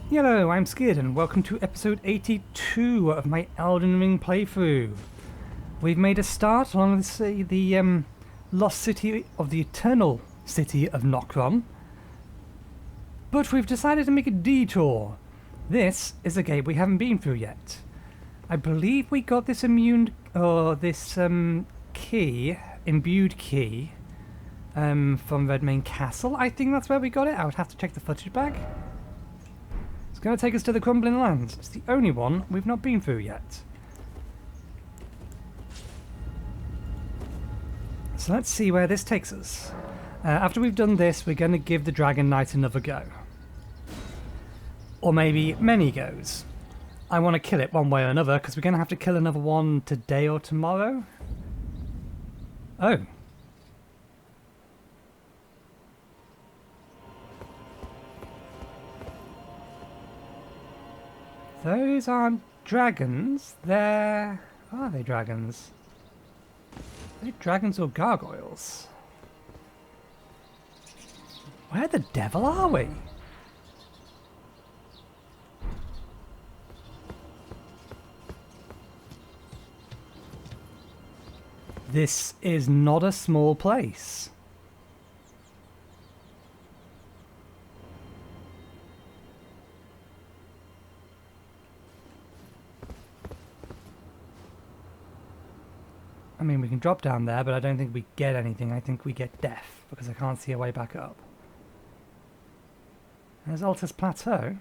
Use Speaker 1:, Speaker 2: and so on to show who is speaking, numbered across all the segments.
Speaker 1: Hello, I'm Skid and welcome to episode 82 of my Elden Ring playthrough. We've made a start along the lost city of the eternal city of Nokron, but we've decided to make a detour. This is a gate we haven't been through yet. I believe we got this key, imbued key, from Redmane Castle. I think that's where we got it. I would have to check the footage back. It's going to take us to the Crumbling Lands. It's the only one we've not been through yet. So let's see where this takes us. After we've done this, we're going to give the Dragon Knight another go. Or maybe many goes. I want to kill it one way or another, because we're going to have to kill another one today or tomorrow. Oh. Those aren't dragons, they're... Are they dragons? Are they dragons or gargoyles? Where the devil are we? This is not a small place. I mean, we can drop down there, but I don't think we get anything. I think we get death, because I can't see a way back up. There's Altus Plateau.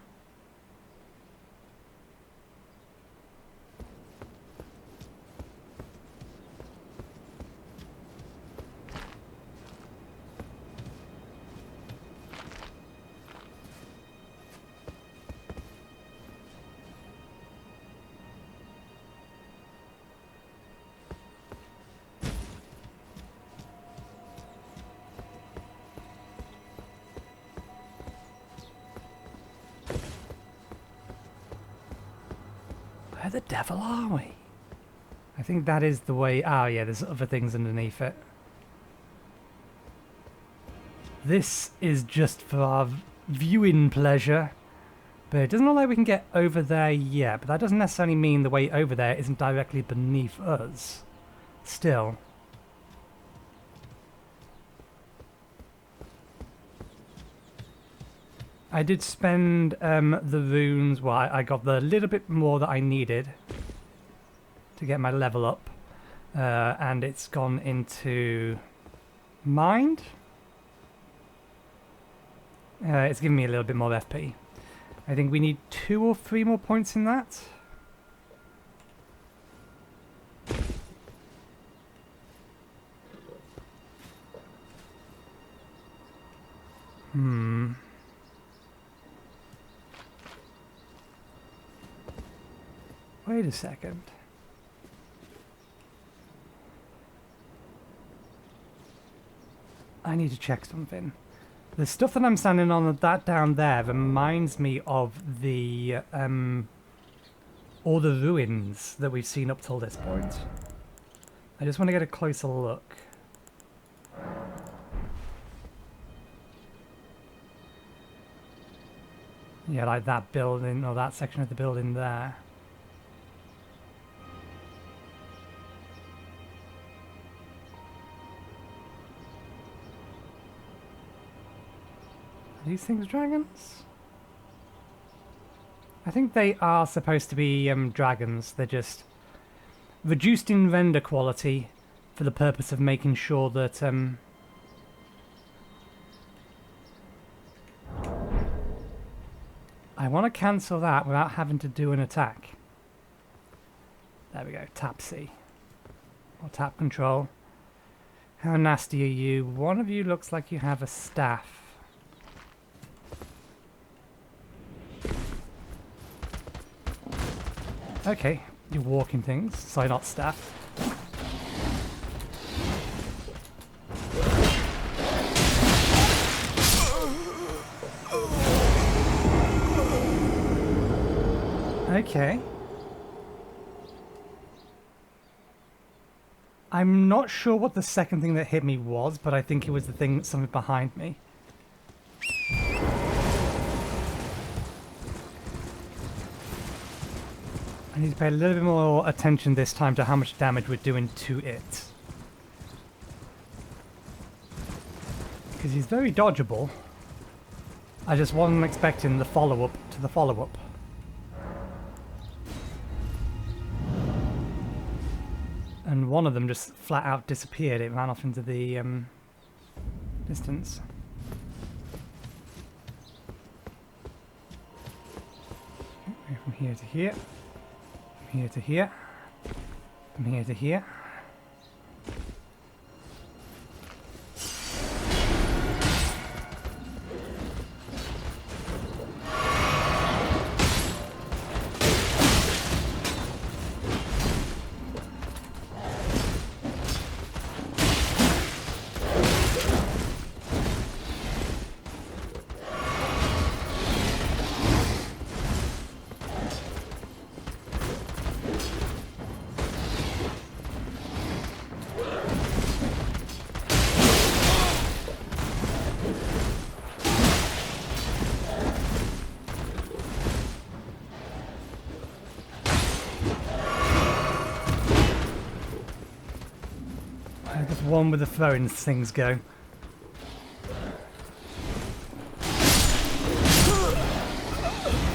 Speaker 1: Where the devil are we? I think that is the way... Oh yeah, there's other things underneath it. This is just for our viewing pleasure. But it doesn't look like we can get over there yet. But that doesn't necessarily mean the way over there isn't directly beneath us. Still. I did spend the runes, well, I got the little bit more that I needed to get my level up, and it's gone into mind. It's giving me a little bit more FP. I think we need 2 or 3 more points in that. Wait a second. I need to check something. The stuff that I'm standing on, that down there, reminds me of the all the ruins that we've seen up till this point. I just want to get a closer look. Yeah, like that building, or that section of the building there. Are these things dragons? I think they are supposed to be dragons. They're just reduced in render quality for the purpose of making sure that I want to cancel that without having to do an attack. There we go, tap C. Or tap control. How nasty are you? One of you looks like you have a staff. Okay, you're walking things, so not staff. Okay. I'm not sure what the second thing that hit me was, but I think it was the thing, something behind me. I need to pay a little bit more attention this time to how much damage we're doing to it. Because he's very dodgeable. I just wasn't expecting the follow-up to the follow-up. And one of them just flat out disappeared. It ran off into the distance. From here to here. From here to here. From here to here. One with the throwing things go.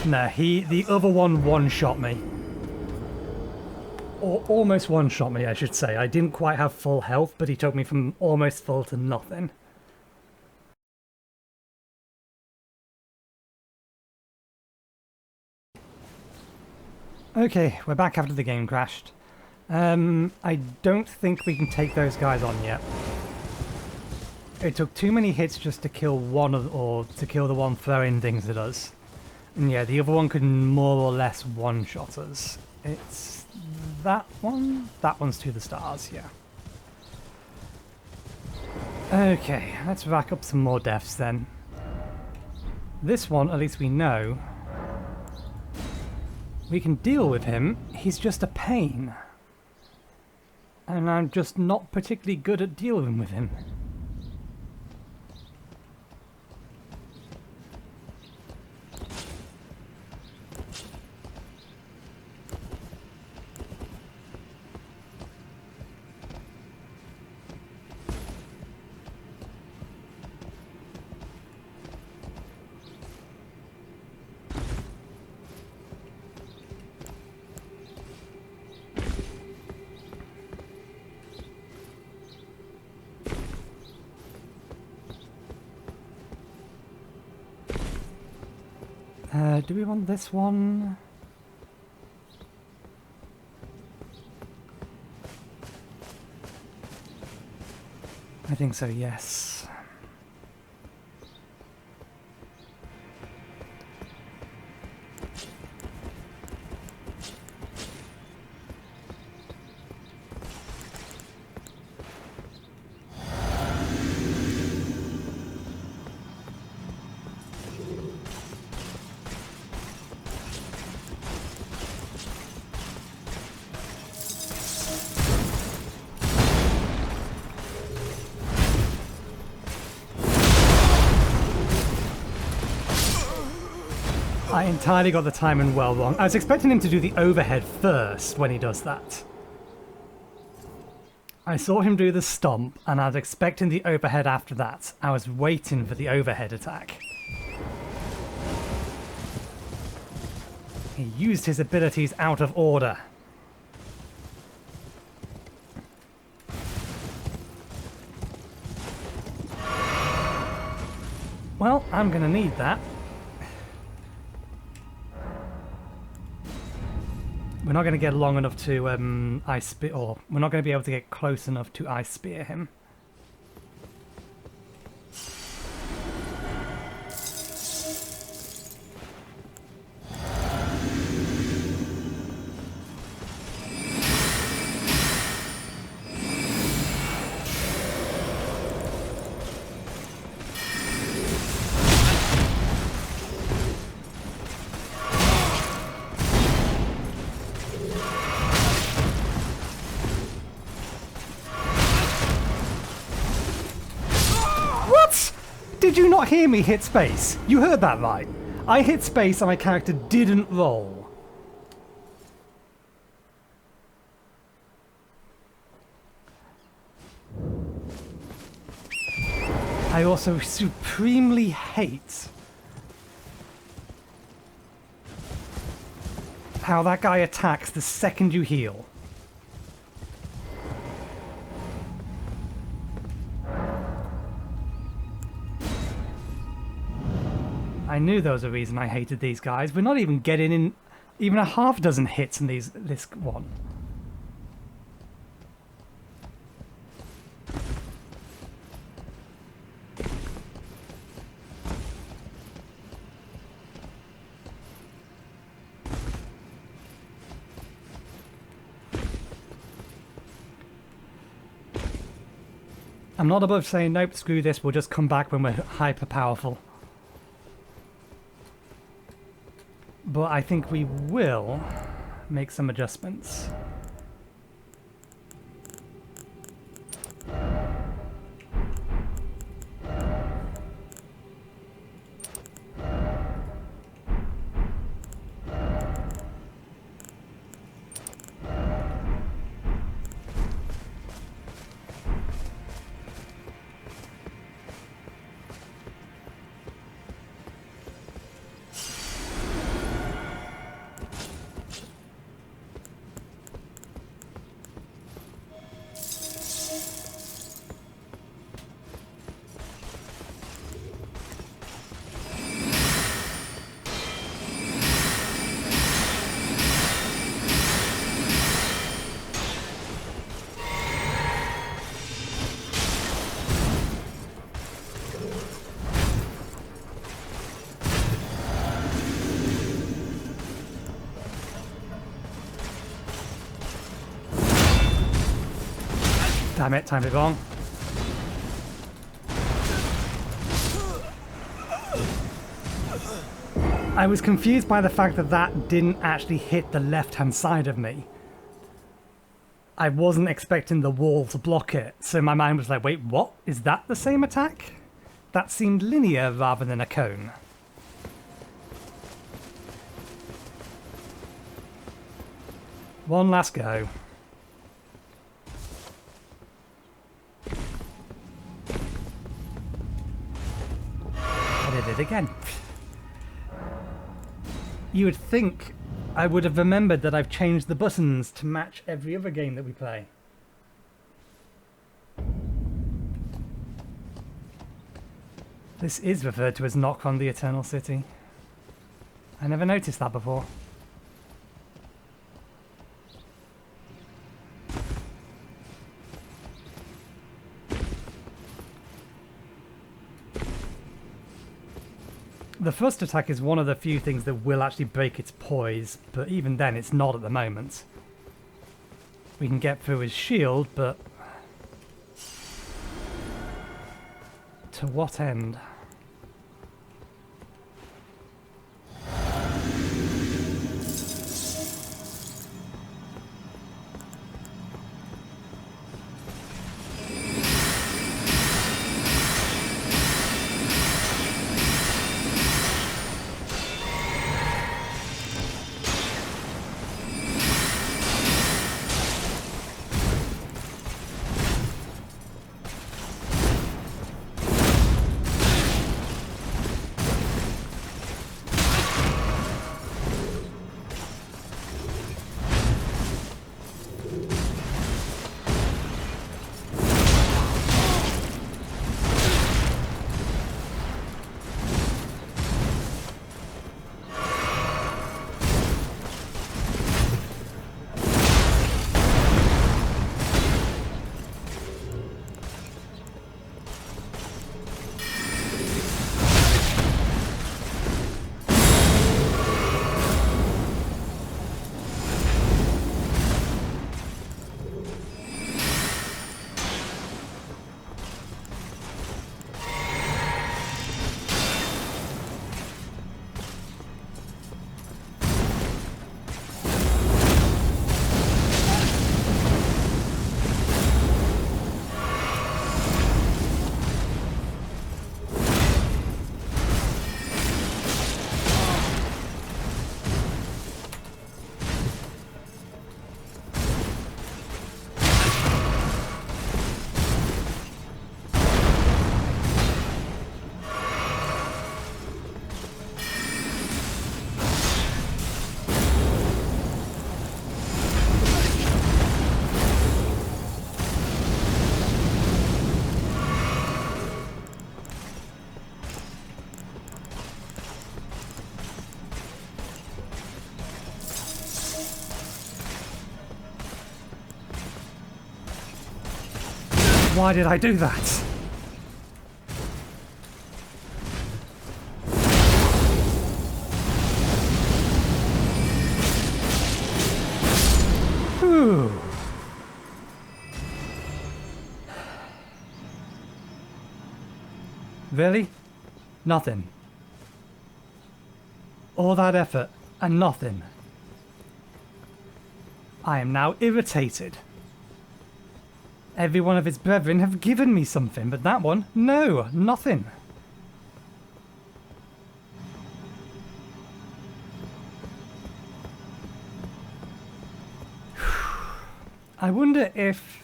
Speaker 1: Nah, the other one shot me. Or almost one-shot me, I should say. I didn't quite have full health, but he took me from almost full to nothing. Okay, we're back after the game crashed. I don't think we can take those guys on yet. It took too many hits just to kill one or to kill the one throwing things at us. And yeah, the other one could more or less one-shot us. It's that one? That one's to the stars, yeah. Okay, let's rack up some more deaths then. This one, at least we know, we can deal with him. He's just a pain. And I'm just not particularly good at dealing with him. Do we want this one? I think so, yes. I entirely got the timing well wrong. I was expecting him to do the overhead first when he does that. I saw him do the stomp, and I was expecting the overhead after that. I was waiting for the overhead attack. He used his abilities out of order. Well, I'm gonna need that. We're not going to get long enough to ice spear, or we're not going to be able to get close enough to ice spear him. Did you not hear me hit space? You heard that right. I hit space and my character didn't roll. I also supremely hate how that guy attacks the second you heal. I knew there was a reason I hated these guys. We're not even getting in even a half dozen hits in this one. I'm not above saying, nope, screw this, we'll just come back when we're hyper powerful. But I think we will make some adjustments. Damn it, timed it wrong. I was confused by the fact that that didn't actually hit the left-hand side of me. I wasn't expecting the wall to block it, so my mind was like, wait, what? Is that the same attack? That seemed linear rather than a cone. One last go. I did it again. You would think I would have remembered that I've changed the buttons to match every other game that we play. This is referred to as Knock on the Eternal City. I never noticed that before. The first attack is one of the few things that will actually break its poise, but even then it's not at the moment. We can get through his shield, but to what end? Why did I do that? Whew. Really? Nothing. All that effort and nothing. I am now irritated. Every one of his brethren have given me something, but that one, no, nothing. I wonder if...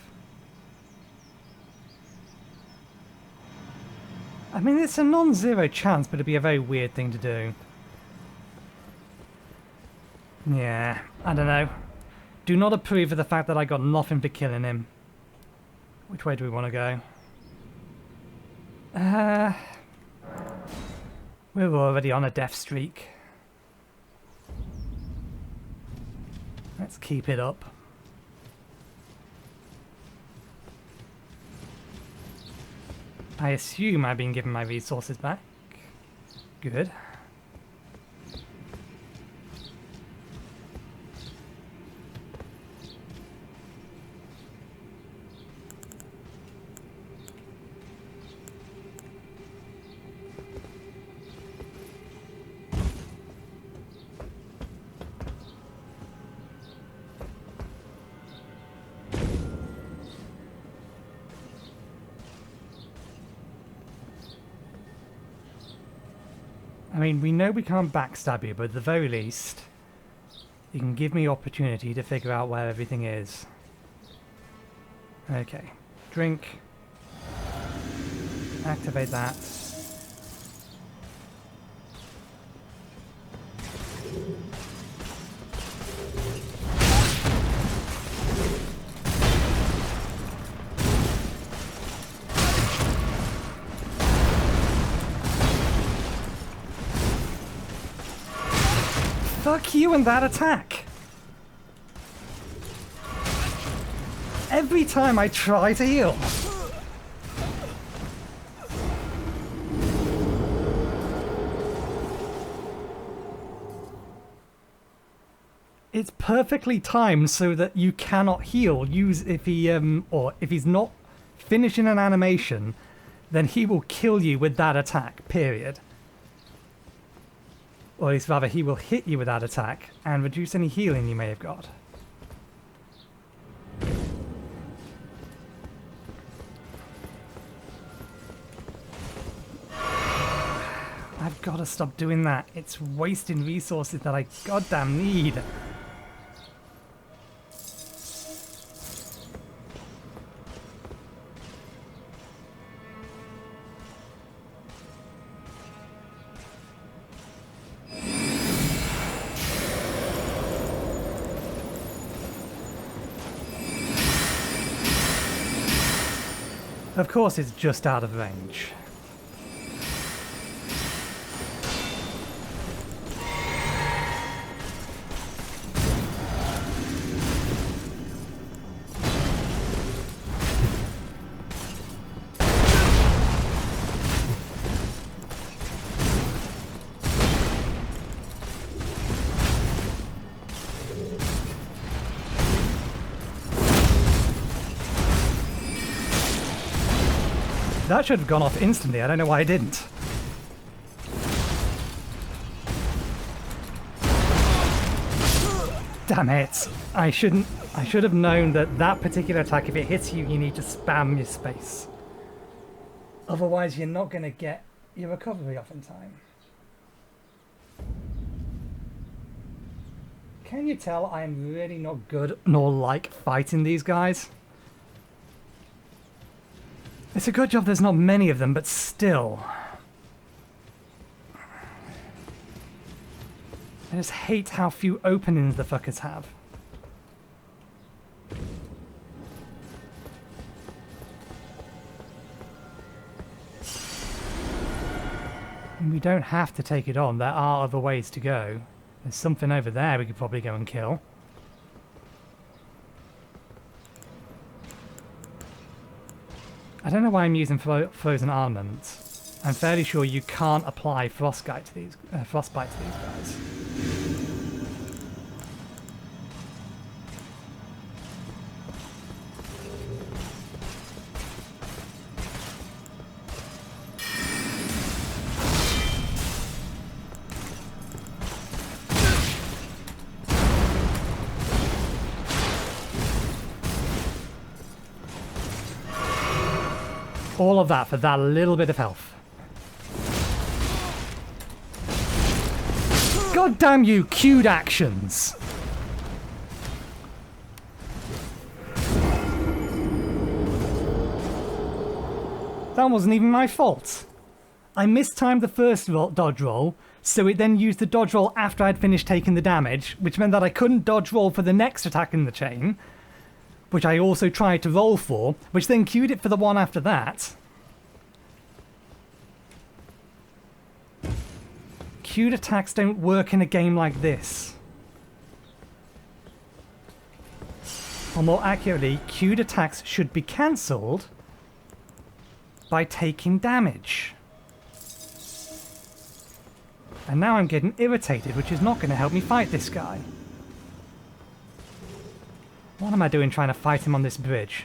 Speaker 1: I mean, it's a non-zero chance, but it'd be a very weird thing to do. Yeah, I don't know. Do not approve of the fact that I got nothing for killing him. Which way do we want to go? We're already on a death streak. Let's keep it up. I assume I've been given my resources back. Good. I mean, we know we can't backstab you, but at the very least, you can give me opportunity to figure out where everything is. Okay. Drink. Activate that. Fuck you and that attack! Every time I try to heal. It's perfectly timed so that you cannot heal. Use if he or if he's not finishing an animation, then he will kill you with that attack, period. Or at least rather, he will hit you with that attack and reduce any healing you may have got. I've got to stop doing that. It's wasting resources that I goddamn need. Of course, it's just out of range. That should have gone off instantly. I don't know why I didn't. Damn it. I should have known that that particular attack, if it hits you, you need to spam your space. Otherwise, you're not going to get your recovery off in time. Can you tell I am really not good nor like fighting these guys? It's a good job there's not many of them, but still. I just hate how few openings the fuckers have. And we don't have to take it on. There are other ways to go. There's something over there we could probably go and kill. I don't know why I'm using frozen armament. I'm fairly sure you can't apply frostbite to these guys. All of that for that little bit of health. God damn you, queued actions! That wasn't even my fault. I mistimed the first dodge roll, so it then used the dodge roll after I'd finished taking the damage, which meant that I couldn't dodge roll for the next attack in the chain, which I also tried to roll for, which then queued it for the one after that. Queued attacks don't work in a game like this. Or more accurately, queued attacks should be cancelled by taking damage. And now I'm getting irritated, which is not going to help me fight this guy. What am I doing trying to fight him on this bridge?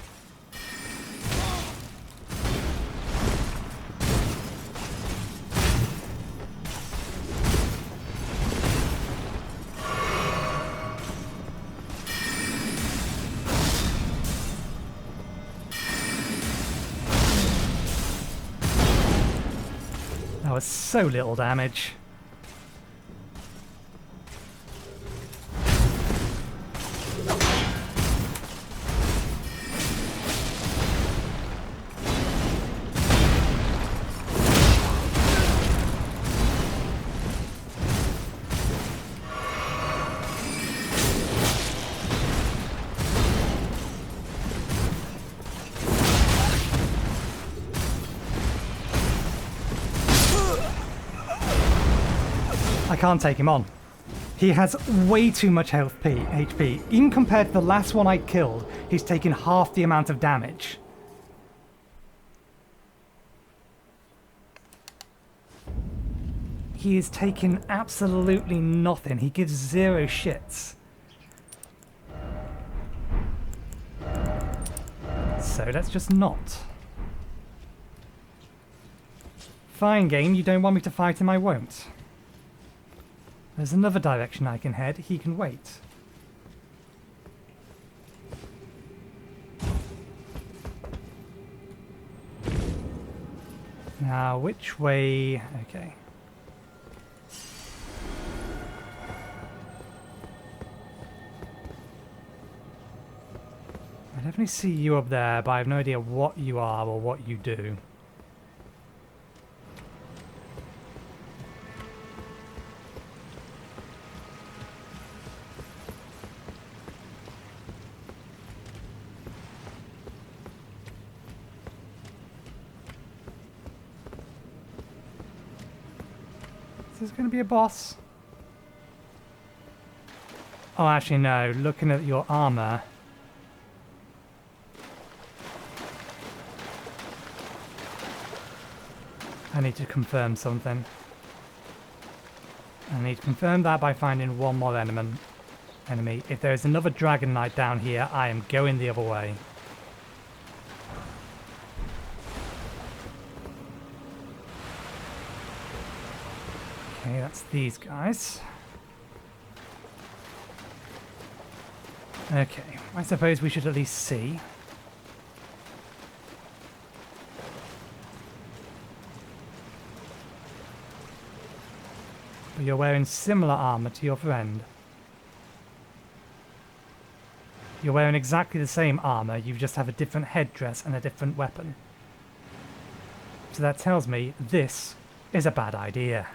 Speaker 1: That was so little damage. I can't take him on. He has way too much HP. Even compared to the last one I killed, he's taken half the amount of damage. He is taking absolutely nothing. He gives zero shits. So let's just not. Fine game, you don't want me to fight him, I won't. There's another direction I can head. He can wait. Now, which way? Okay. I definitely see you up there, but I have no idea what you are or what you do. Is going to be a boss? Oh, actually no. Looking at your armor, I need to confirm something. I need to confirm that by finding one more enemy. If there is another Dragon Knight down here, I am going the other way. Okay, that's these guys. Okay, I suppose we should at least see. But you're wearing similar armor to your friend. You're wearing exactly the same armor, you just have a different headdress and a different weapon. So that tells me this is a bad idea.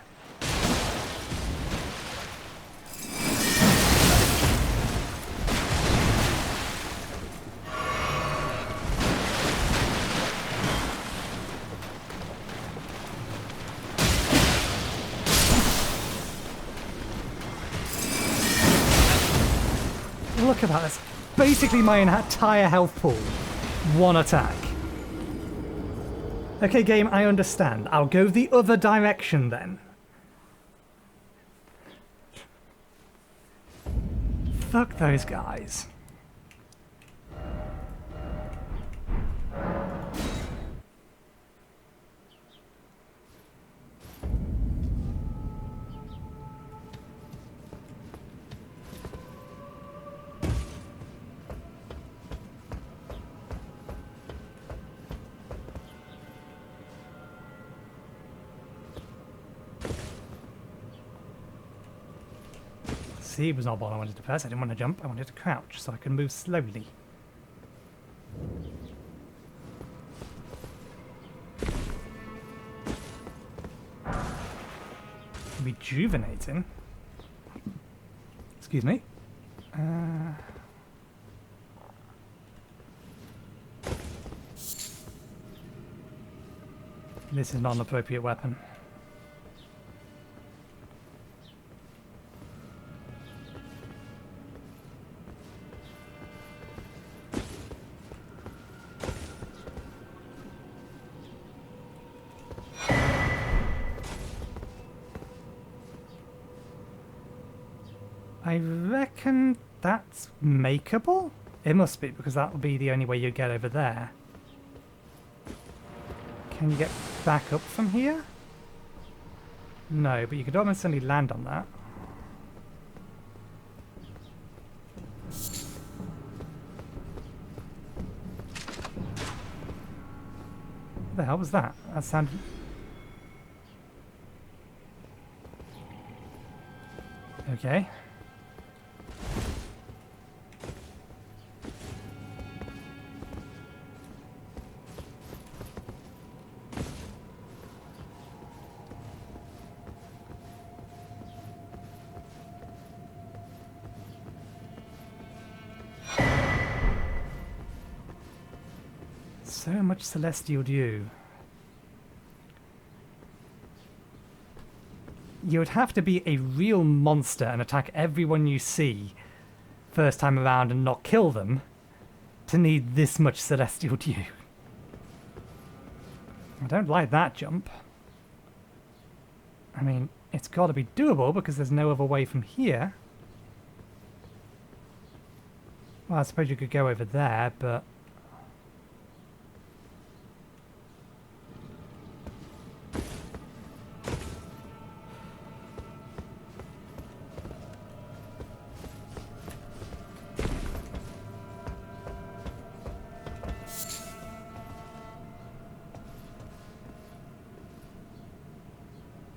Speaker 1: Look at that, that's basically my entire health pool. One attack. Okay, game, I understand. I'll go the other direction then. Fuck those guys. See, it was not what I wanted to press. I didn't want to jump. I wanted to crouch so I could move slowly. Rejuvenating? Excuse me. This is not an appropriate weapon. I reckon that's makeable? It must be, because that will be the only way you get over there. Can you get back up from here? No, but you could almost certainly land on that. What the hell was that? That sounded... Okay. So much celestial dew. You would have to be a real monster and attack everyone you see first time around and not kill them to need this much celestial dew. I don't like that jump. I mean, it's got to be doable because there's no other way from here. Well, I suppose you could go over there, but...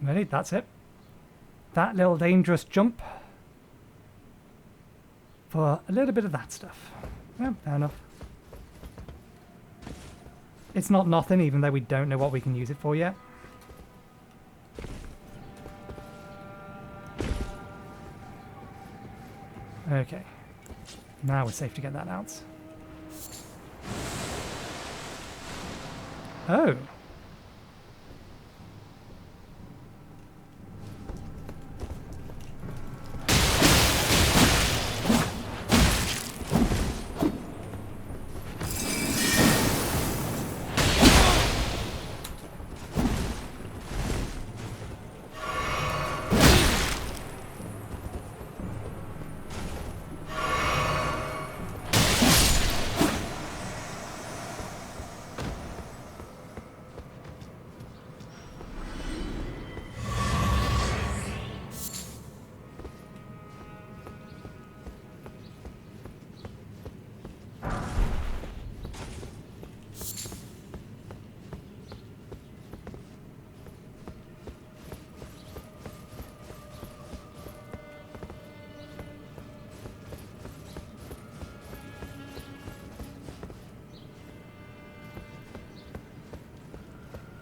Speaker 1: Really? That's it? That little dangerous jump for a little bit of that stuff. Yeah, fair enough. It's not nothing, even though we don't know what we can use it for yet. Okay. Now we're safe to get that out. Oh.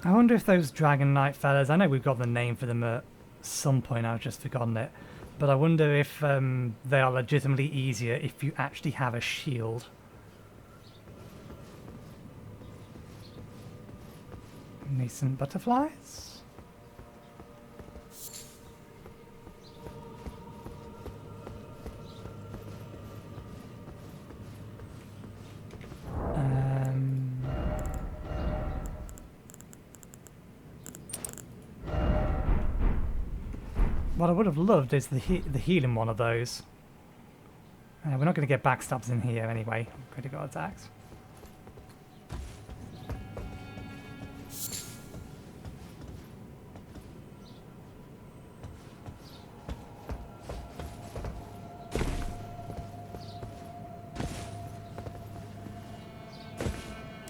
Speaker 1: I wonder if those Dragon Knight fellas, I know we've got the name for them at some point, I've just forgotten it, but I wonder if they are legitimately easier if you actually have a shield. Nascent butterflies? What I would have loved is the healing one of those. We're not going to get backstabs in here anyway. Critical attacks.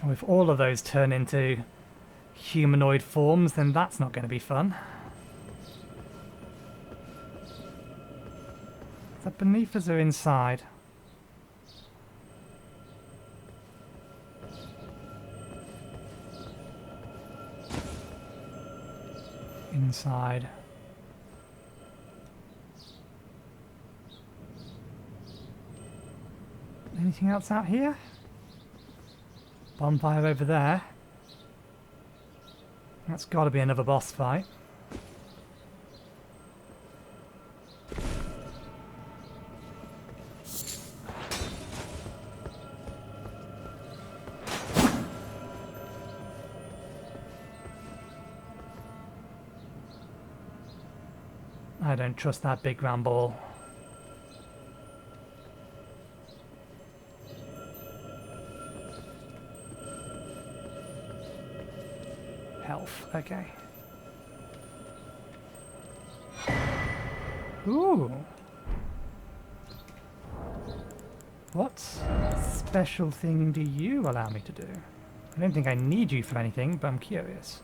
Speaker 1: If all of those turn into humanoid forms, then that's not going to be fun. Is that beneath us or inside? Inside. Anything else out here? Bonfire over there. That's got to be another boss fight. I don't trust that big round ball. Health, okay. Ooh. What special thing do you allow me to do? I don't think I need you for anything, but I'm curious.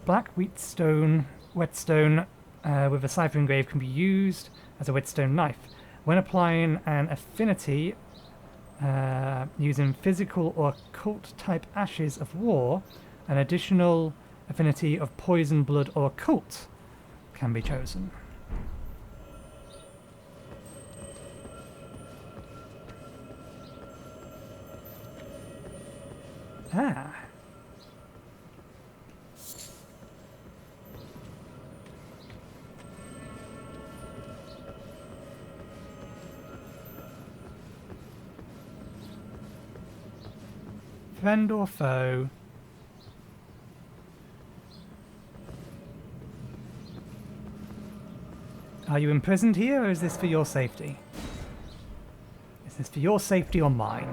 Speaker 1: Black whetstone with a cipher engraved can be used as a whetstone knife. When applying an affinity using physical or occult type ashes of war, an additional affinity of poison, blood, or occult can be chosen. Ah. Friend or foe? Are you imprisoned here, or is this for your safety? Is this for your safety or mine?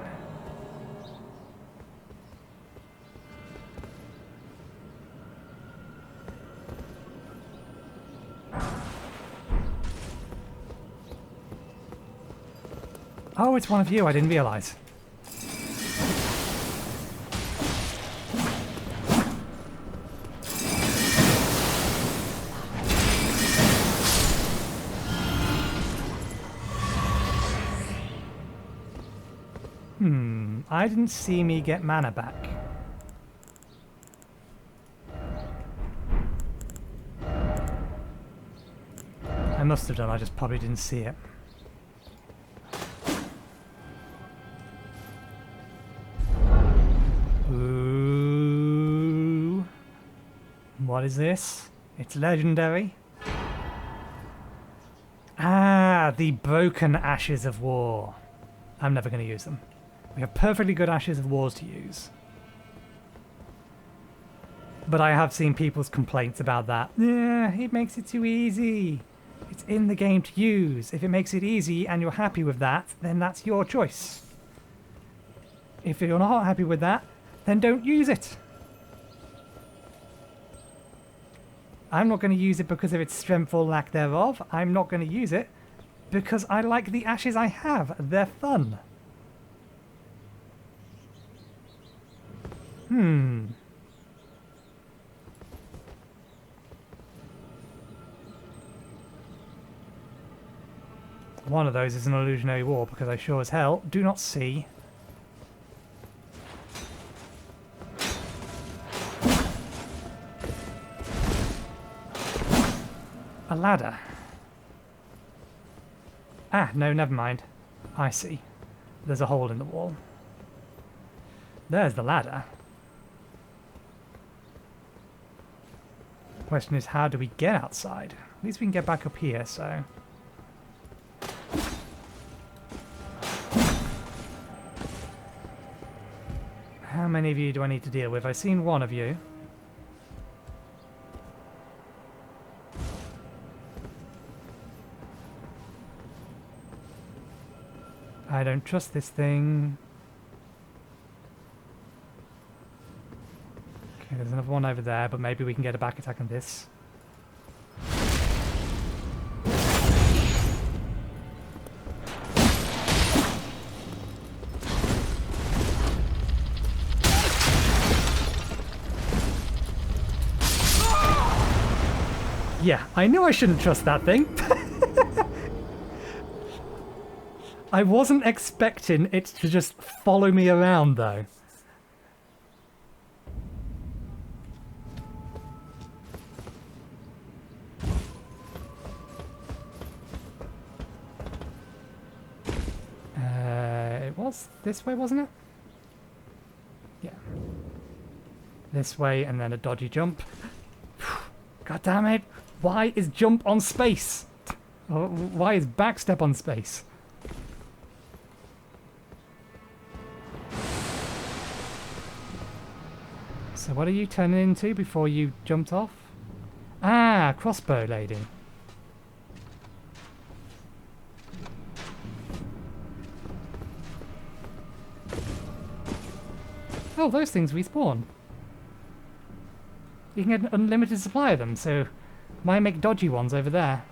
Speaker 1: Oh, it's one of you. I didn't realize. I didn't see me get mana back. I must have done, I just probably didn't see it. Ooh. What is this? It's legendary. Ah, the broken ashes of war. I'm never going to use them. We have perfectly good ashes of wars to use. But I have seen people's complaints about that. Yeah, it makes it too easy. It's in the game to use. If it makes it easy and you're happy with that, then that's your choice. If you're not happy with that, then don't use it. I'm not going to use it because of its strength or lack thereof. I'm not going to use it because I like the ashes I have. They're fun. One of those is an illusionary wall because I sure as hell do not see. A ladder. Ah, no, never mind. I see. There's a hole in the wall. There's the ladder. Question is, how do we get outside? At least we can get back up here, so... How many of you do I need to deal with? I've seen one of you. I don't trust this thing. Okay, there's another one over there, but maybe we can get a back attack on this. Yeah, I knew I shouldn't trust that thing. I wasn't expecting it to just follow me around, though. It was this way, wasn't it? Yeah. This way, and then a dodgy jump. God damn it! Why is jump on space? Why is backstep on space? So what are you turning into before you jumped off? Ah, crossbow lady. Oh, those things respawn. You can get an unlimited supply of them, so why make dodgy ones over there?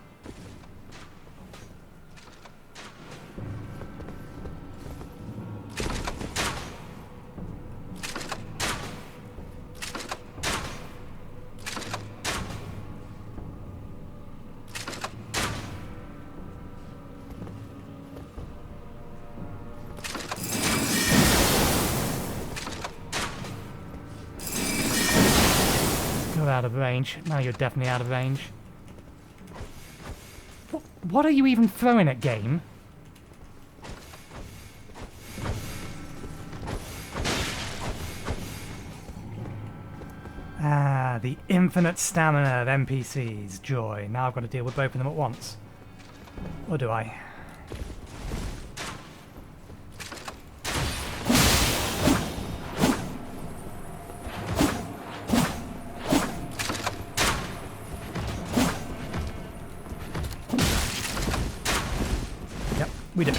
Speaker 1: Out of range. Now you're definitely out of range. What are you even throwing at, game? Ah, the infinite stamina of NPCs. Joy. Now I've got to deal with both of them at once. Or do I? We do.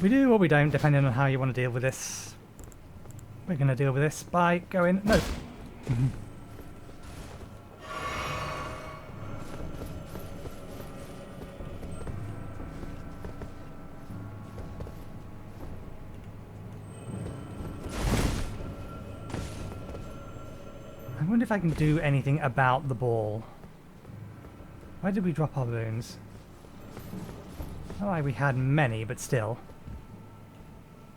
Speaker 1: We do or we don't, depending on how you want to deal with this. We're going to deal with this by going... No. I wonder if I can do anything about the ball. Where did we drop our runes? Oh, we had many, but still.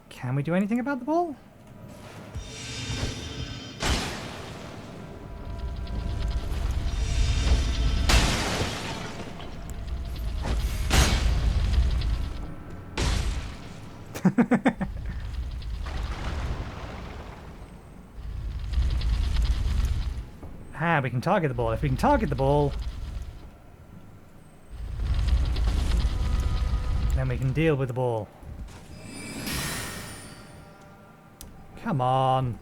Speaker 1: Can we do anything about the ball? Ah, we can target the ball. If we can target the ball, then we can deal with the ball. Come on.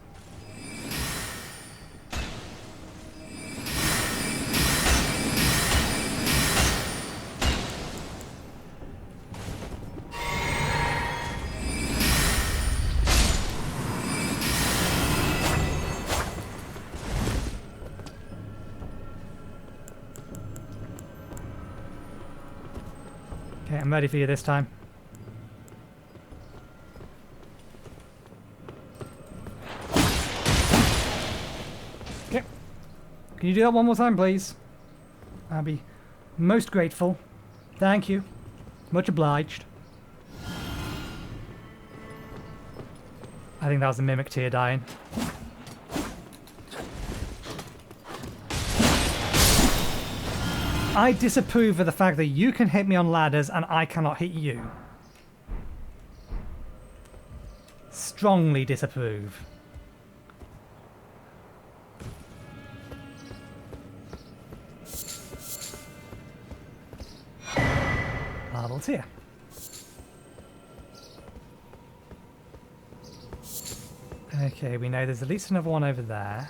Speaker 1: Okay, I'm ready for you this time. Okay. Can you do that one more time, please? I'll be most grateful. Thank you. Much obliged. I think that was a mimic tear dying. I disapprove of the fact that you can hit me on ladders and I cannot hit you. Strongly disapprove. Marvel's here. Okay, we know there's at least another one over there.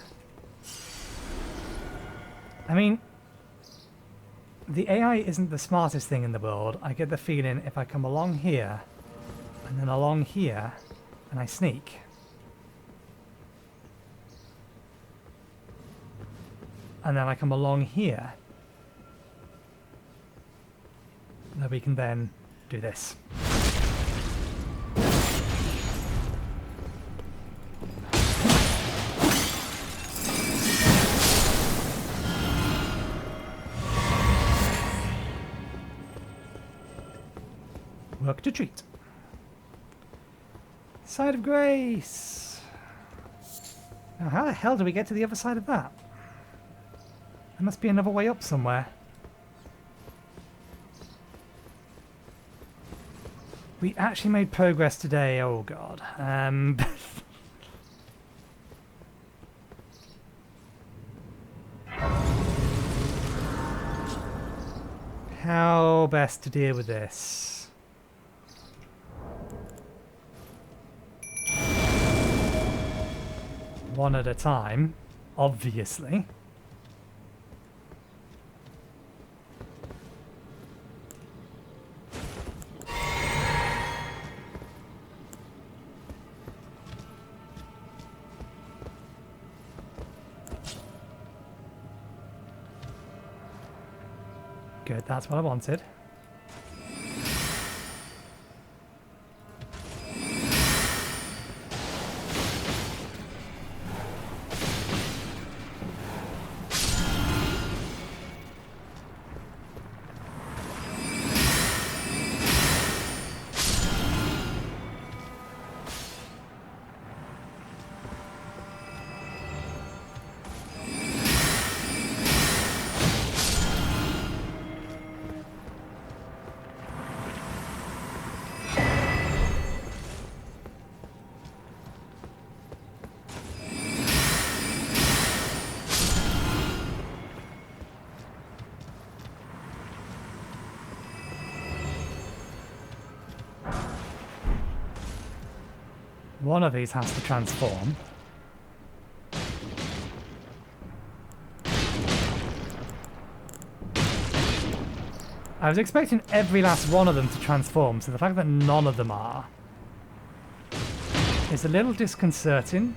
Speaker 1: I mean... the AI isn't the smartest thing in the world. I get the feeling if I come along here, and then along here, and I sneak. And then I come along here, that we can then do this. Work to treat. Side of Grace. Now, how the hell do we get to the other side of that? There must be another way up somewhere. We actually made progress today. Oh god. How best to deal with this? One at a time, obviously. Good, that's what I wanted. One of these has to transform. I was expecting every last one of them to transform, so the fact that none of them are is a little disconcerting.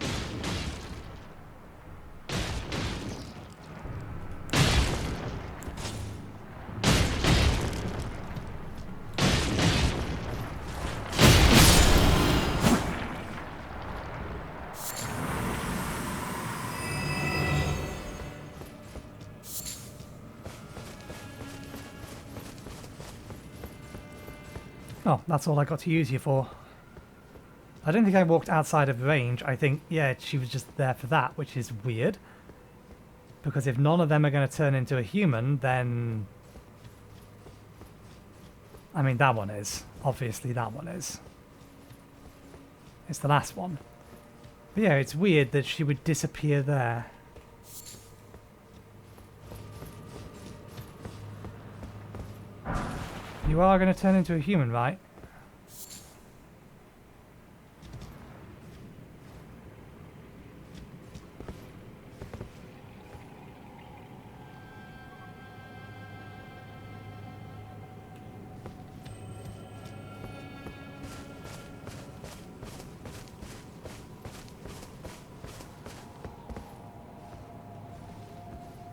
Speaker 1: Oh, that's all I got to use you for. I don't think I walked outside of range. I think, yeah, she was just there for that, which is weird. Because if none of them are going to turn into a human, then... I mean, that one is. Obviously, that one is. It's the last one. But yeah, it's weird that she would disappear there. You are going to turn into a human, right?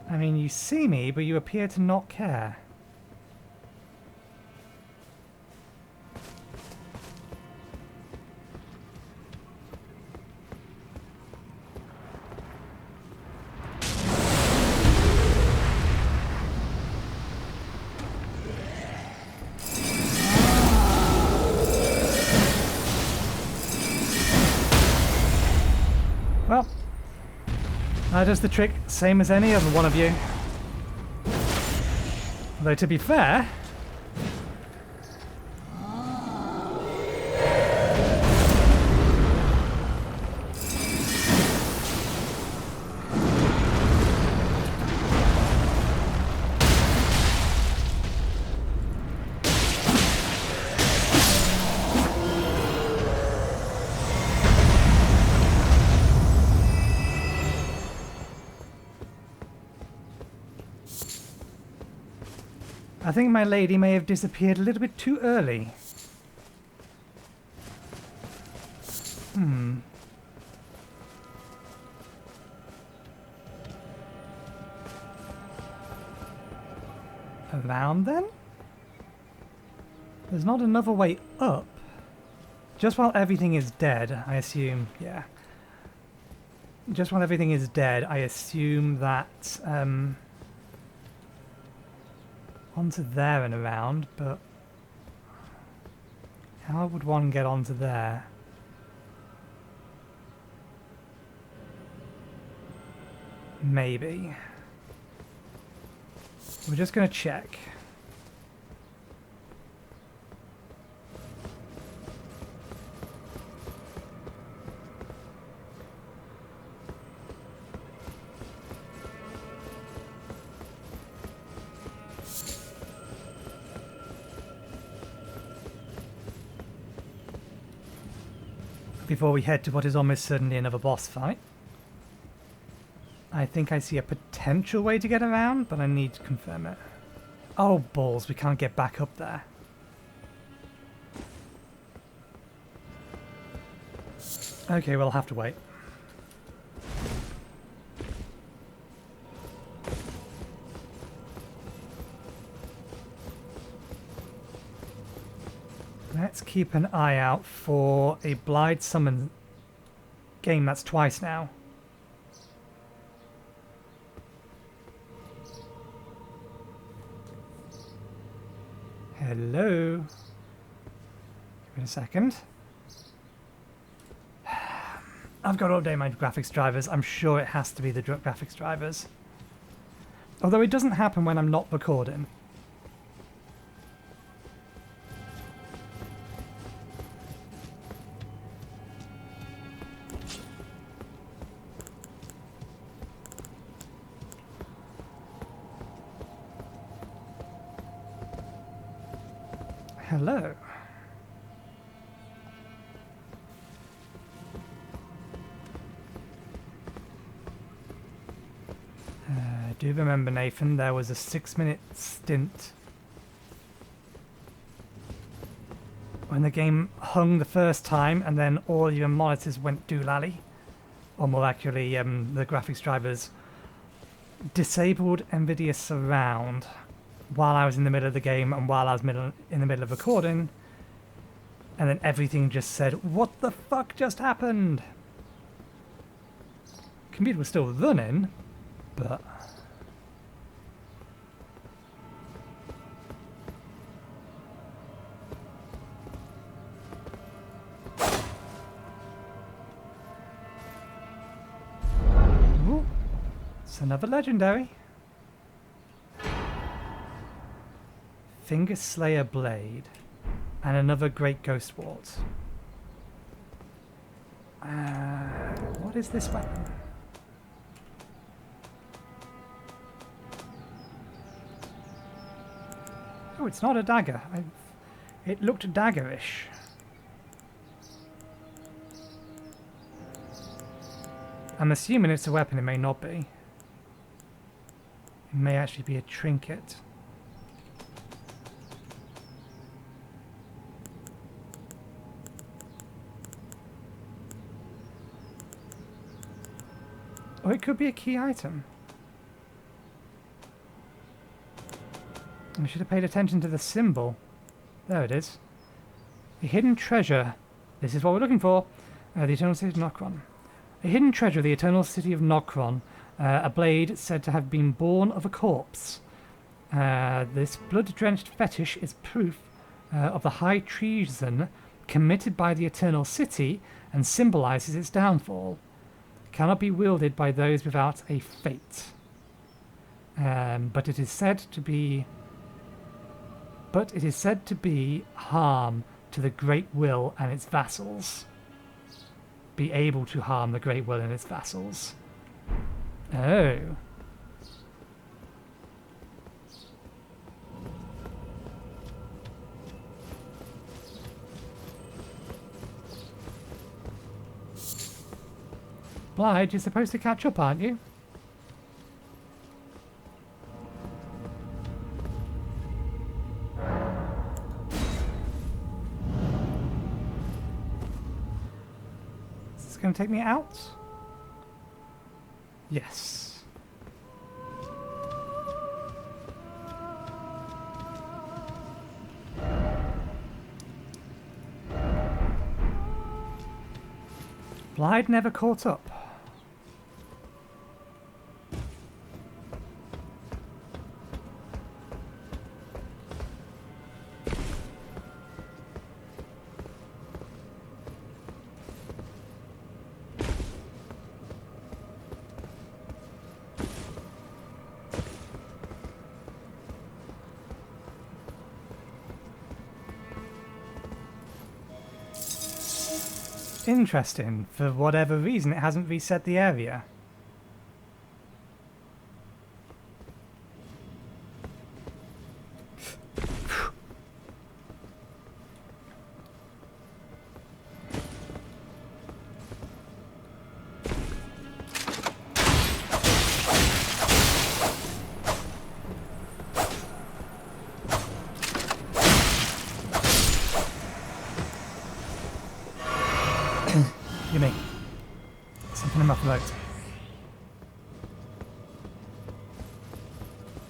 Speaker 1: I mean, you see me, but you appear to not care. Well, that does the trick, same as any other one of you. Though to be fair, I think my lady may have disappeared a little bit too early. Around then? There's not another way up. Just while everything is dead, I assume, yeah. Just while everything is dead, I assume that, onto there and around, but how would one get onto there? Maybe. We're just going to check. Before we head to what is almost certainly another boss fight. I think I see a potential way to get around, but I need to confirm it. Oh balls, we can't get back up there. Okay, we'll have to wait. Let's keep an eye out for a Blade Summon game. That's twice now. Hello. Give me a second. I've got to update my graphics drivers. I'm sure it has to be the graphics drivers. Although it doesn't happen when I'm not recording. Hello. I do remember, Nathan, there was a 6-minute stint when the game hung the first time and then all your monitors went doolally. Or more accurately, the graphics drivers disabled NVIDIA Surround while I was in the middle of the game and while I was in the middle of recording, and then everything just said, what the fuck just happened? Computer was still running, but ooh, it's another legendary. Fingerslayer Blade and another Great Ghost Wart. What is this weapon? Oh, it's not a dagger. It looked daggerish. I'm assuming it's a weapon. It may not be. It may actually be a trinket. Or it could be a key item. I should have paid attention to the symbol. There it is. A hidden treasure. This is what we're looking for. The Eternal City of Nokron. A hidden treasure of the Eternal City of Nokron. A blade said to have been born of a corpse. This blood-drenched fetish is proof of the high treason committed by the Eternal City and symbolizes its downfall. Cannot be wielded by those without a fate. But it is said to be harm to the Great Will and its vassals. Be able to harm the Great Will and its vassals. Oh. Blade, you're supposed to catch up, aren't you? going to take me out? Yes. Blade never caught up. Interesting. For whatever reason, it hasn't reset the area. Gimme. Something in my throat.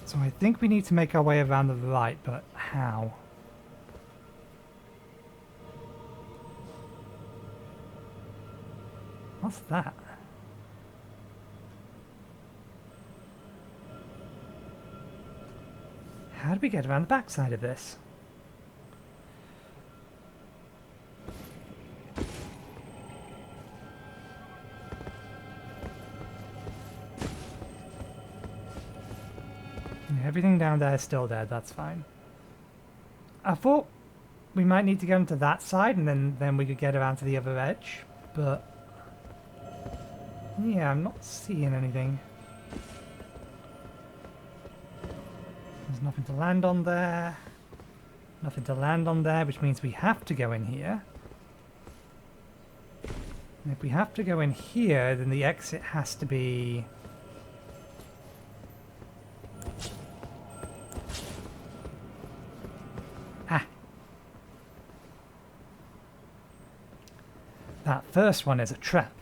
Speaker 1: So I think we need to make our way around the right, but how? What's that? How do we get around the backside of this? Everything down there is still there, that's fine. I thought we might need to go into that side and then we could get around to the other edge, but yeah, I'm not seeing anything. There's nothing to land on there. Nothing to land on there, which means we have to go in here. And if we have to go in here, then the exit has to be... That first one is a trap.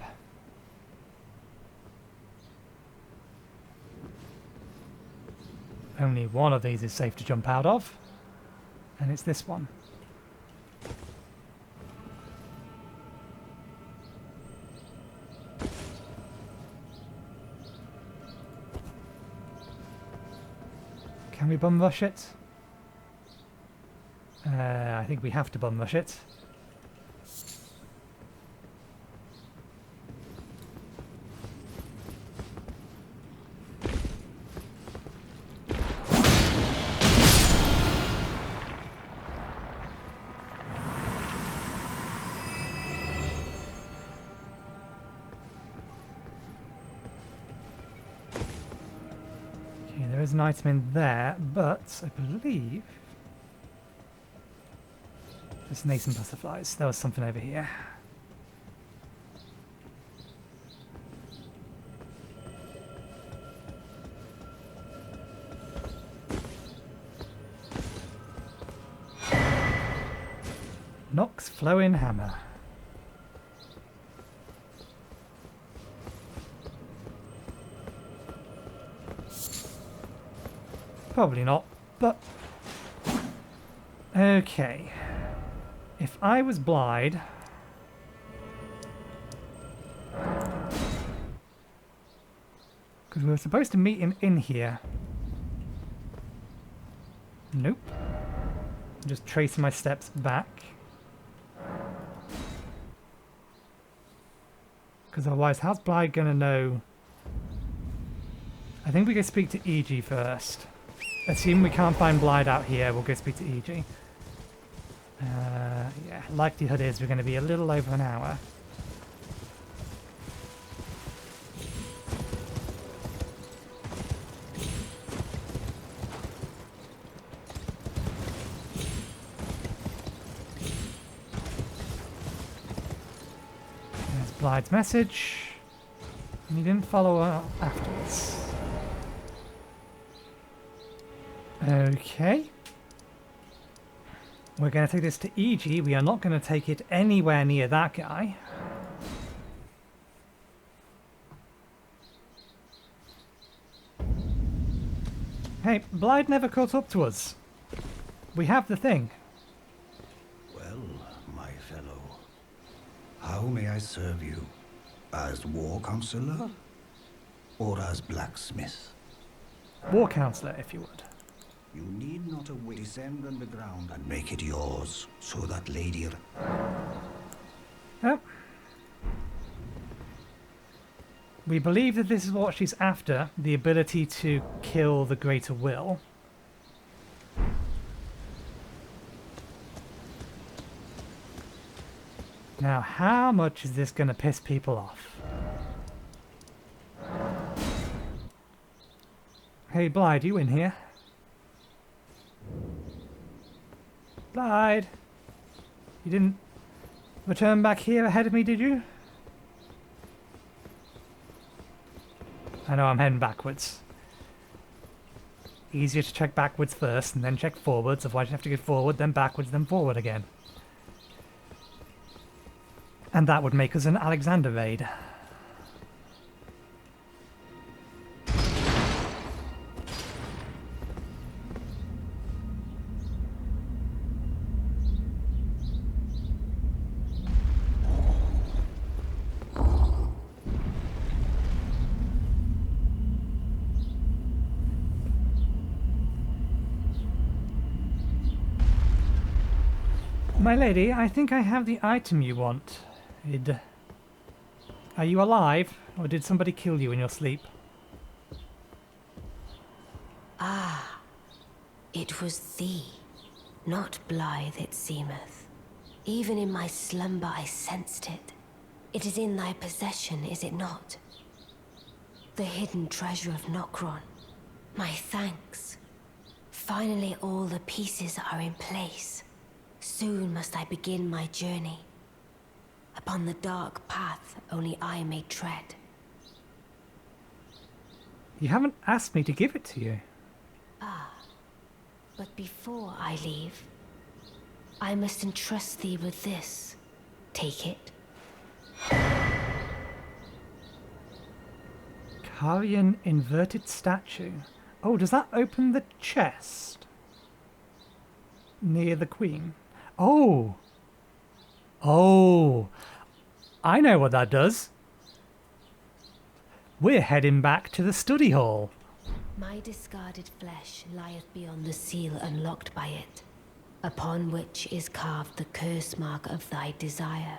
Speaker 1: Only one of these is safe to jump out of, and it's this one. Can we bum rush it? I think we have to bum rush it. There is an item in there, but I believe there's nascent butterflies. There was something over here. Nox flowing hammer. Probably not, but... Okay. If I was Blide... Because we were supposed to meet him in here. Nope. I'm just tracing my steps back. Because otherwise, how's Blide gonna know? I think we go speak to EG first. Assume we can't find Blide out here, we'll go speak to EG. Yeah, likelihood is we're going to be a little over an hour. There's Blide's message. And he didn't follow up afterwards. Okay. We're going to take this to EG. We are not going to take it anywhere near that guy. Hey, Blide never caught up to us. We have the thing.
Speaker 2: Well, my fellow, how may I serve you? As war counselor? Or as blacksmith?
Speaker 1: War Counselor, if you would.
Speaker 2: You need not await. Descend on the ground and make it yours, so that Lady...
Speaker 1: Oh. We believe that this is what she's after, the ability to kill the Greater Will. Now, how much is this going to piss people off? Hey, Blide, you in here? Blide! You didn't return back here ahead of me, did you? I know I'm heading backwards. Easier to check backwards first and then check forwards, otherwise you have to go forward, then backwards, then forward again. And that would make us an Alexander raid. My lady, I think I have the item you want. Are you alive, or did somebody kill you in your sleep?
Speaker 3: Ah, it was thee, not Blithe it seemeth. Even in my slumber I sensed it. It is in thy possession, is it not? The hidden treasure of Nokron. My thanks. Finally all the pieces are in place. Soon must I begin my journey. Upon the dark path only I may tread.
Speaker 1: You haven't asked me to give it to you.
Speaker 3: Ah, but before I leave, I must entrust thee with this. Take it.
Speaker 1: Karian inverted statue. Oh, does that open the chest? Near the queen. Oh! Oh! I know what that does. We're heading back to the study hall.
Speaker 3: My discarded flesh lieth beyond the seal unlocked by it, upon which is carved the curse mark of thy desire.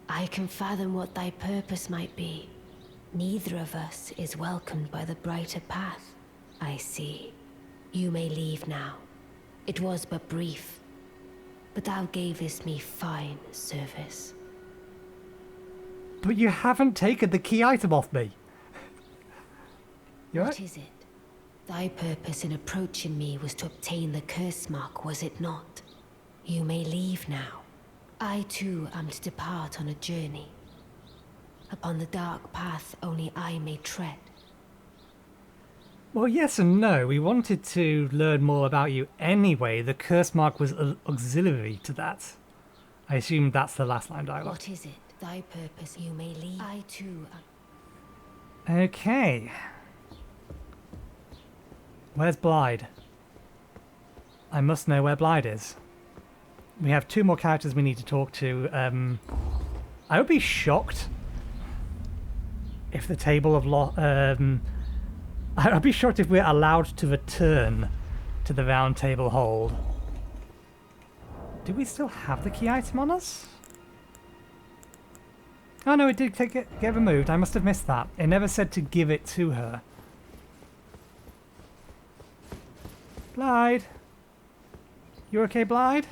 Speaker 3: I can fathom what thy purpose might be. Neither of us is welcomed by the brighter path, I see. You may leave now. It was but brief, but thou gavest me fine service.
Speaker 1: But you haven't taken the key item off me. You
Speaker 3: What
Speaker 1: right?
Speaker 3: is it? Thy purpose in approaching me was to obtain the curse mark, was it not? You may leave now. I too am to depart on a journey. Upon the dark path only I may tread.
Speaker 1: Well, yes and no. We wanted to learn more about you anyway. The curse mark was auxiliary to that. I assume that's the last line dialogue.
Speaker 3: What is it? Thy purpose you may leave. I too am...
Speaker 1: Okay. Where's Blide? I must know where Blide is. We have two more characters we need to talk to. I would be shocked if the table of I'd be shocked if we're allowed to return to the round table hold. Do we still have the key item on us? Oh no, it did get removed. I must have missed that. It never said to give it to her. Blide? You okay, Blide?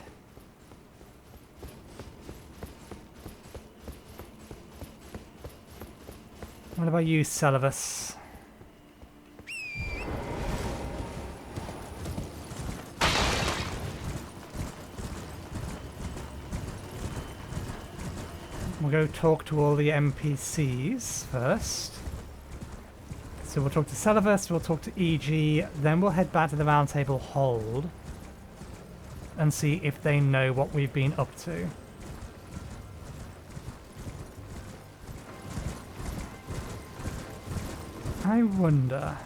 Speaker 1: What about you, Celavus? We'll go talk to all the NPCs first. So we'll talk to Celavus, we'll talk to EG, then we'll head back to the round table hold and see if they know what we've been up to. I wonder...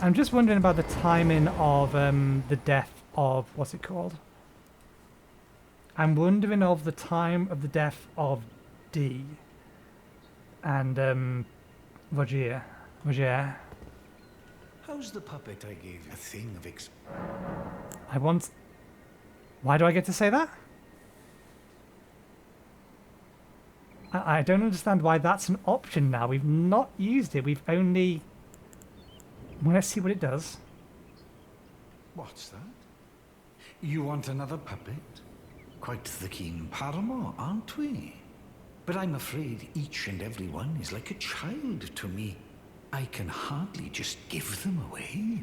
Speaker 1: I'm just wondering about the timing of the death of... What's it called? I'm wondering of the time of the death of D. And Roger.
Speaker 2: How's the puppet I gave you? A thing of
Speaker 1: I want... Why do I get to say that? I don't understand why that's an option now. We've not used it. We've only... Well, let's see what it does.
Speaker 2: What's that? You want another puppet? Quite the keen paramour, aren't we? But I'm afraid each and every one is like a child to me. I can hardly just give them away.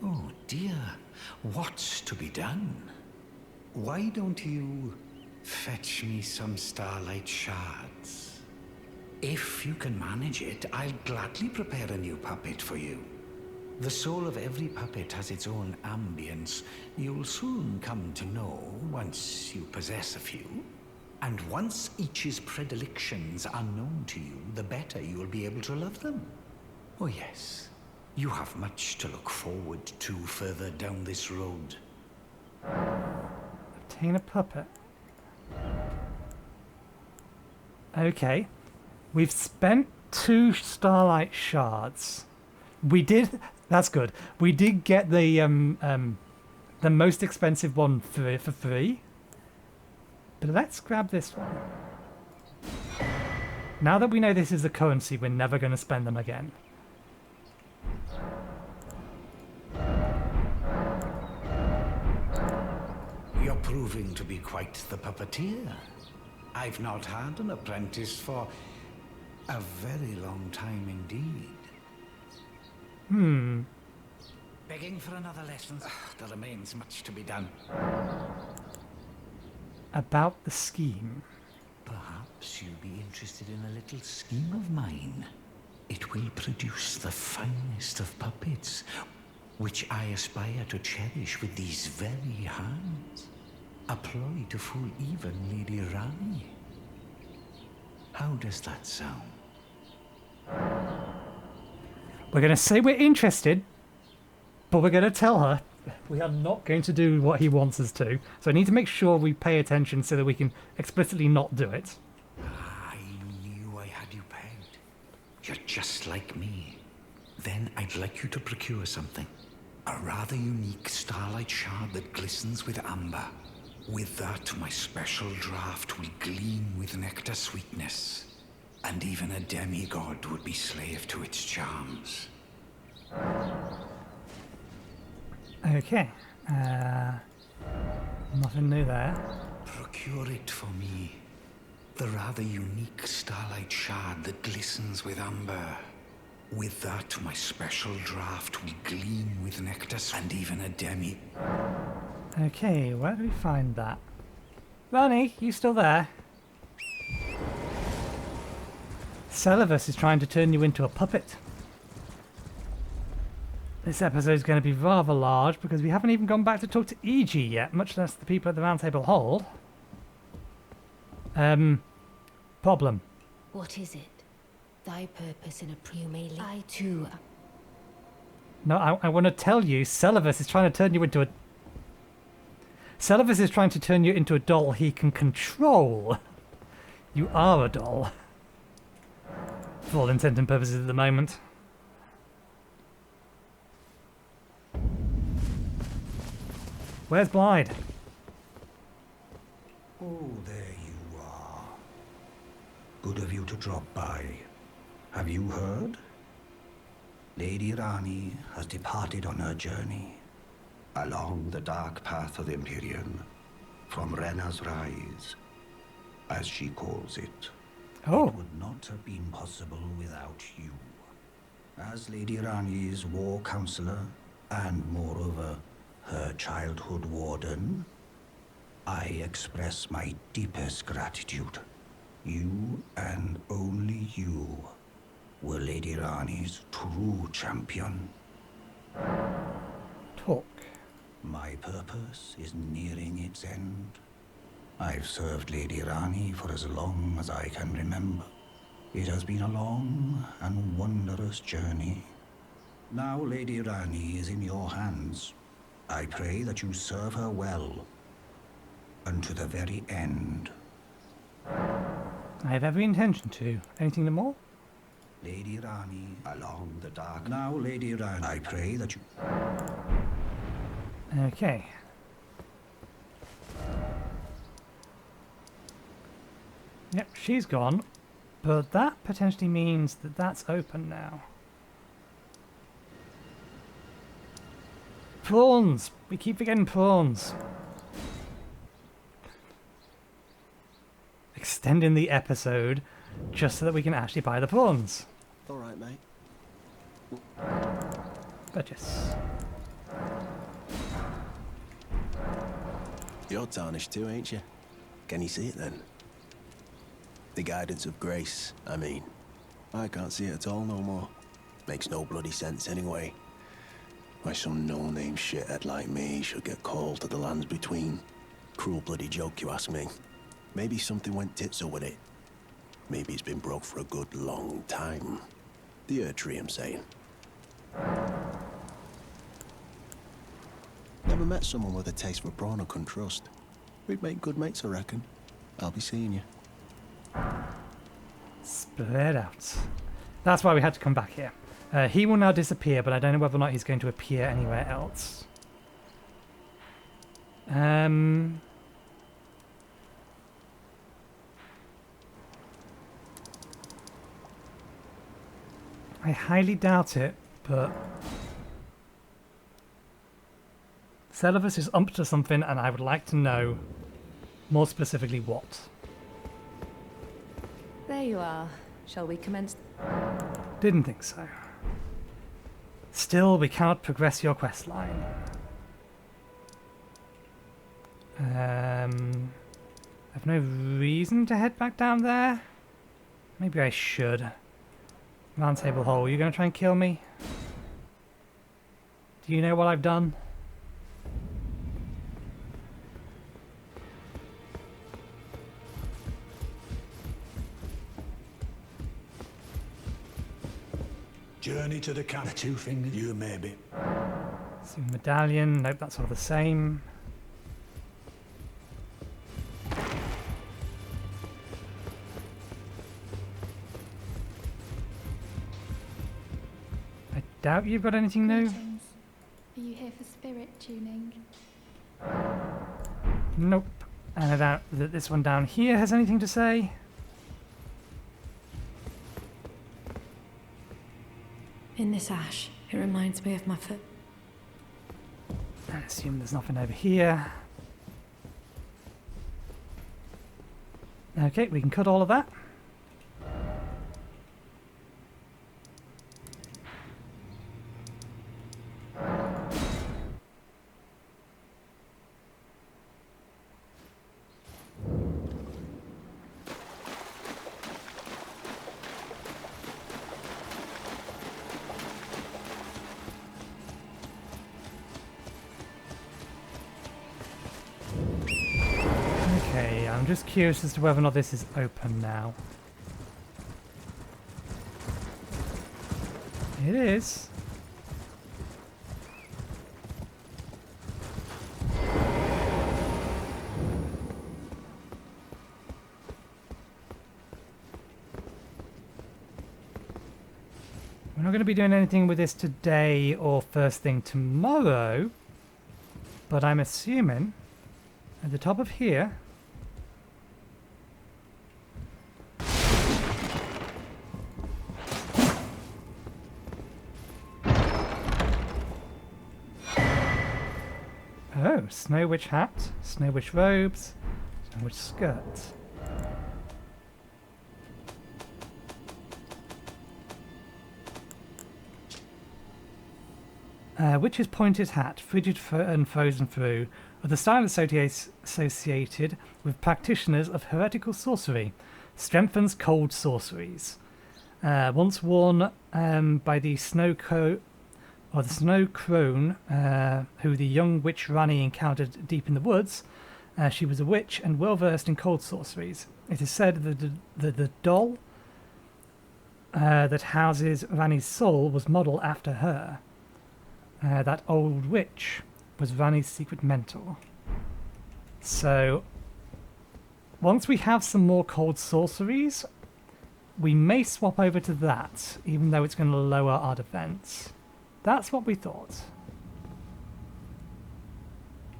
Speaker 2: Oh dear, what's to be done? Why don't you fetch me some starlight shards? If you can manage it, I'll gladly prepare a new puppet for you. The soul of every puppet has its own ambience. You'll soon come to know once you possess a few. And once each's predilections are known to you, the better you'll be able to love them. Oh yes, you have much to look forward to further down this road.
Speaker 1: Obtain a puppet. Okay. We've spent 2 starlight shards. We did... That's good. We did get the most expensive one for free. But let's grab this one. Now that we know this is the currency, we're never going to spend them again.
Speaker 2: You're proving to be quite the puppeteer. I've not had an apprentice for a very long time indeed. Begging for another lesson. There remains much to be done.
Speaker 1: About the scheme.
Speaker 2: Perhaps you'll be interested in a little scheme of mine. It will produce the finest of puppets, which I aspire to cherish with these very hands. A ploy to fool even Lady Ranni. How does that sound?
Speaker 1: We're going to say we're interested, but we're going to tell her we are not going to do what he wants us to. So I need to make sure we pay attention so that we can explicitly not do it.
Speaker 2: I knew I had you pegged. You're just like me. Then I'd like you to procure something. A rather unique starlight shard that glistens with amber. With that, my special draft will gleam with nectar sweetness. And even a demigod would be slave to its charms.
Speaker 1: Okay. Nothing new there.
Speaker 2: Procure it for me. The rather unique starlight shard that glistens with amber. With that, my special draft will gleam with nectar and even a
Speaker 1: Okay, where do we find that? Ranni, you still there? Celavus is trying to turn you into a puppet. This episode is going to be rather large because we haven't even gone back to talk to EG yet, much less the people at the Round Table Hall. Problem.
Speaker 3: What is it? Thy purpose in a pre-mailing. I too.
Speaker 1: No, I want to tell you, Celavus is trying to turn you into a... Celavus is trying to turn you into a doll he can control. You are a doll. For all intent and purposes at the moment. Where's Blide?
Speaker 2: Oh, there you are. Good of you to drop by. Have you heard? Lady Ranni has departed on her journey. Along the dark path of Empyrean. From Renna's Rise. As she calls it.
Speaker 1: Oh.
Speaker 2: It would not have been possible without you. As Lady Ranni's war counselor, and moreover, her childhood warden, I express my deepest gratitude. You and only you were Lady Ranni's true champion.
Speaker 1: Talk.
Speaker 2: My purpose is nearing its end. I've served Lady Ranni for as long as I can remember. It has been a long and wondrous journey.
Speaker 4: Now Lady Ranni is in your hands. I pray that you serve her well, unto the very end.
Speaker 1: I have every intention to. Anything more?
Speaker 4: Lady Ranni, along the dark. Now Lady Ranni, I pray that you...
Speaker 1: Okay. Yep, she's gone. But that potentially means that that's open now. Prawns! We keep forgetting prawns. Extending the episode just so that we can actually buy the prawns.
Speaker 5: Alright, mate.
Speaker 1: Purchase.
Speaker 5: You're tarnished too, ain't you? Can you see it then? The guidance of grace, I mean. I can't see it at all no more. Makes no bloody sense anyway. Why some no-name shithead like me should get called to the lands between. Cruel bloody joke, you ask me. Maybe something went titso with it. Maybe it's been broke for a good long time. The Earth Tree, I'm saying. Never met someone with a taste for prawn I couldn't trust. We'd make good mates, I reckon. I'll be seeing you.
Speaker 1: Spread out. That's why we had to come back here. He will now disappear, but I don't know whether or not he's going to appear anywhere else. I highly doubt it, but Celovus is up to something, and I would like to know more specifically what.
Speaker 6: There you are. Shall we commence?
Speaker 1: Didn't think so. Still, we cannot progress your quest line. I've no reason to head back down there. Maybe I should. Roundtable Hole, you gonna try and kill me? Do you know what I've done?
Speaker 2: Journey to the camp. The two fingers. You maybe.
Speaker 1: See medallion. Nope, that's all the same. I doubt you've got anything new.
Speaker 7: Greetings. Are you here for spirit tuning?
Speaker 1: Nope. And I doubt that this one down here has anything to say.
Speaker 3: In this ash, it reminds me of my foot.
Speaker 1: I assume there's nothing over here. Okay, we can cut all of that. Okay, I'm just curious as to whether or not this is open now. It is. We're not going to be doing anything with this today or first thing tomorrow, but I'm assuming at the top of here oh, Snow Witch hat, Snow Witch robes, Snow Witch skirt. Witch's pointed hat, frigid and frozen through, are the style associated with practitioners of heretical sorcery, strengthens cold sorceries. Once worn by the snow crone, who the young witch Ranni encountered deep in the woods, she was a witch and well versed in cold sorceries. It is said that the doll that houses Ranni's soul was modelled after her. that old witch was Ranni's secret mentor. So, once we have some more cold sorceries, we may swap over to that, even though it's going to lower our defense. That's what we thought.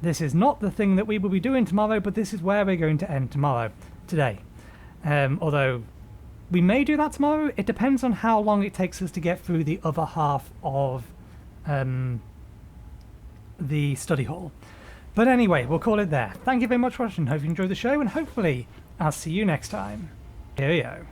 Speaker 1: This is not the thing that we will be doing tomorrow, but this is where we're going to end today. Although, we may do that tomorrow. It depends on how long it takes us to get through the other half of the study hall. But anyway, we'll call it there. Thank you very much for watching. Hope you enjoyed the show, and hopefully I'll see you next time. Cheerio.